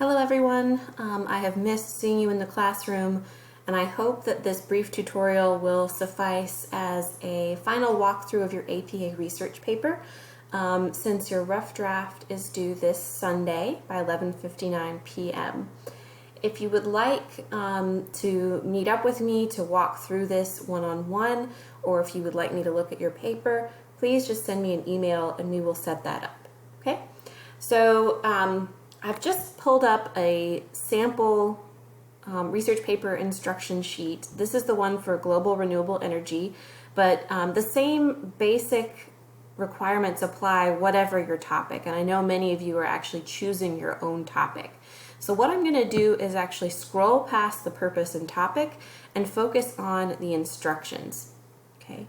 Hello everyone, I have missed seeing you in the classroom, and I hope that this brief tutorial will suffice as a final walkthrough of your APA research paper, since your rough draft is due this Sunday by 11:59 p.m. If you would like to meet up with me to walk through this one-on-one, or if you would like me to look at your paper, please just send me an email and we will set that up. Okay? So I've just pulled up a sample research paper instruction sheet. This is the one for global renewable energy, but the same basic requirements apply whatever your topic. And I know many of you are actually choosing your own topic. So what I'm going to do is actually scroll past the purpose and topic and focus on the instructions. Okay.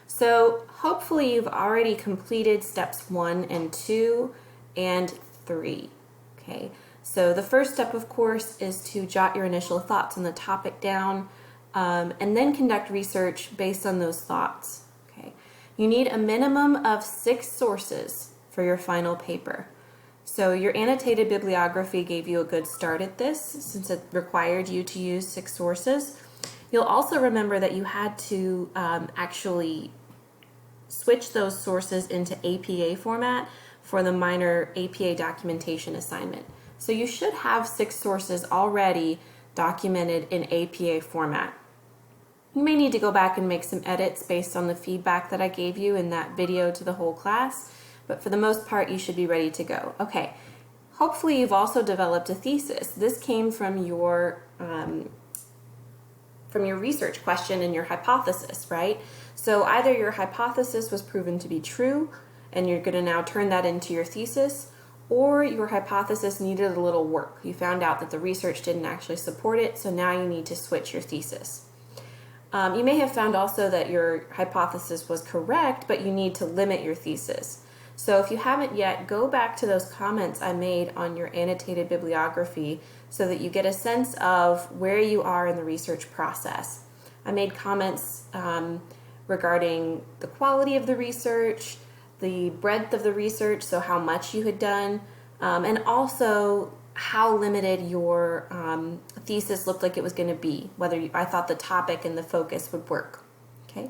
So hopefully you've already completed steps 1 and 2 and 3. Okay, so the first step, of course, is to jot your initial thoughts on the topic down and then conduct research based on those thoughts. Okay, you need a minimum of 6 sources for your final paper. So your annotated bibliography gave you a good start at this since it required you to use 6 sources. You'll also remember that you had to actually switch those sources into APA format for the minor APA documentation assignment. So you should have 6 sources already documented in APA format. You may need to go back and make some edits based on the feedback that I gave you in that video to the whole class, but for the most part you should be ready to go. Okay, hopefully you've also developed a thesis. This came from your research question and your hypothesis, right? So either your hypothesis was proven to be true and you're going to now turn that into your thesis, or your hypothesis needed a little work. You found out that the research didn't actually support it, so now you need to switch your thesis. You may have found also that your hypothesis was correct, but you need to limit your thesis. So if you haven't yet, go back to those comments I made on your annotated bibliography so that you get a sense of where you are in the research process. I made comments regarding the quality of the research, the breadth of the research, so how much you had done, and also how limited your thesis looked like it was going to be, whether I thought the topic and the focus would work. Okay.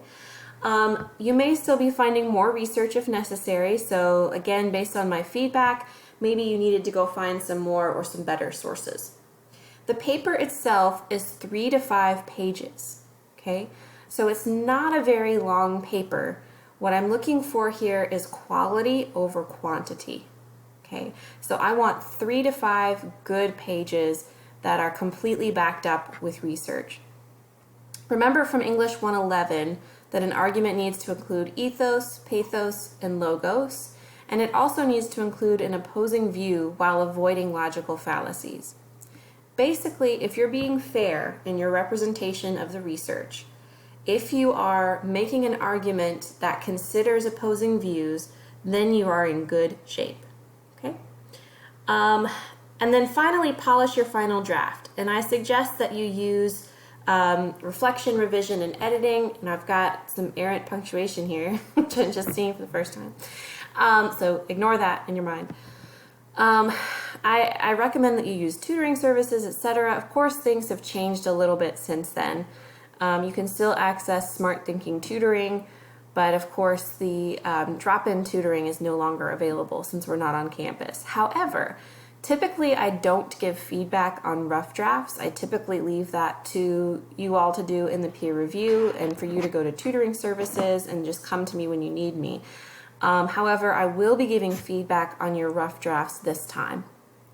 You may still be finding more research if necessary, so again, based on my feedback, maybe you needed to go find some more or some better sources. The paper itself is 3 to 5 pages, okay? So it's not a very long paper. What I'm looking for here is quality over quantity, okay? So I want 3 to 5 good pages that are completely backed up with research. Remember from English 111 that an argument needs to include ethos, pathos, and logos, and it also needs to include an opposing view while avoiding logical fallacies. Basically, if you're being fair in your representation of the research, if you are making an argument that considers opposing views, then you are in good shape. Okay? And then finally, polish your final draft. And I suggest that you use reflection, revision, and editing. And I've got some errant punctuation here, which I'm just seeing for the first time. So ignore that in your mind. I recommend that you use tutoring services, etc. Of course, things have changed a little bit since then. You can still access Smart Thinking Tutoring, but of course the drop-in tutoring is no longer available since we're not on campus. However, typically I don't give feedback on rough drafts. I typically leave that to you all to do in the peer review and for you to go to tutoring services and just come to me when you need me. However, I will be giving feedback on your rough drafts this time.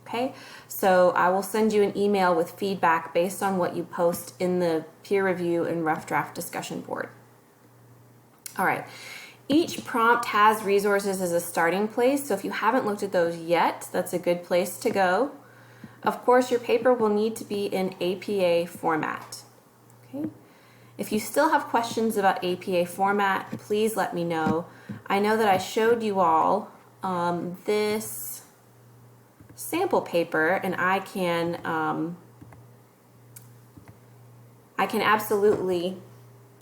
Okay, so I will send you an email with feedback based on what you post in the peer review and rough draft discussion board. All right, each prompt has resources as a starting place, so if you haven't looked at those yet, that's a good place to go. Of course, your paper will need to be in APA format. Okay, if you still have questions about APA format, please let me know. I know that I showed you all this sample paper, and I can absolutely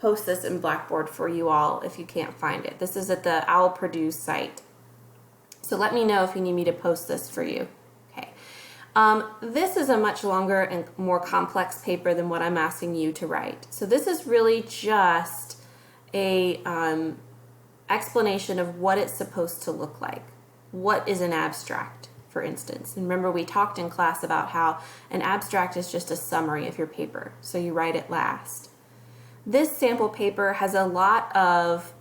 post this in Blackboard for you all if you can't find it. This is at the OWL Purdue site. So let me know if you need me to post this for you. Okay. This is a much longer and more complex paper than what I'm asking you to write. So this is really just a explanation of what it's supposed to look like. What is an abstract, for instance? And remember, we talked in class about how an abstract is just a summary of your paper, so you write it last. This sample paper has a lot of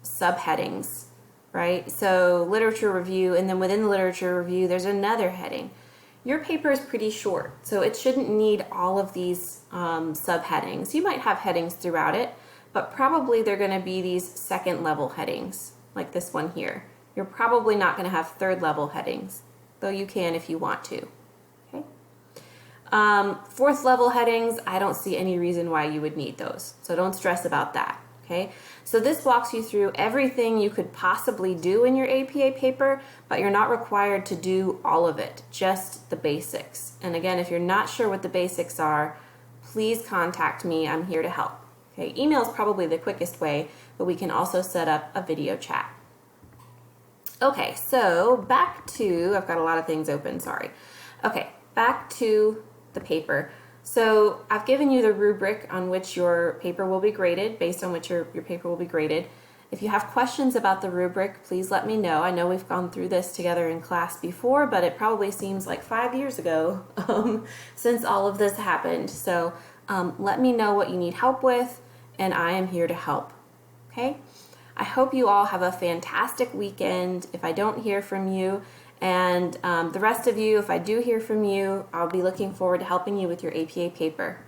subheadings, right? So literature review, and then within the literature review, there's another heading. Your paper is pretty short, so it shouldn't need all of these subheadings. You might have headings throughout it, but probably they're going to be these second level headings, like this one here. You're probably not going to have third level headings, though you can if you want to. Okay. Fourth level headings, I don't see any reason why you would need those, so don't stress about that. Okay, so this walks you through everything you could possibly do in your APA paper, but you're not required to do all of it, just the basics. And again, if you're not sure what the basics are, please contact me. I'm here to help. Okay, email is probably the quickest way, but we can also set up a video chat. Okay, so back to, I've got a lot of things open, sorry. Okay, back to the paper. So I've given you the rubric on which your paper will be graded, based on which your paper will be graded. If you have questions about the rubric, please let me know. I know we've gone through this together in class before, but it probably seems like 5 years ago since all of this happened. So let me know what you need help with, and I am here to help. Okay? I hope you all have a fantastic weekend. If I don't hear from you, and the rest of you, if I do hear from you, I'll be looking forward to helping you with your APA paper.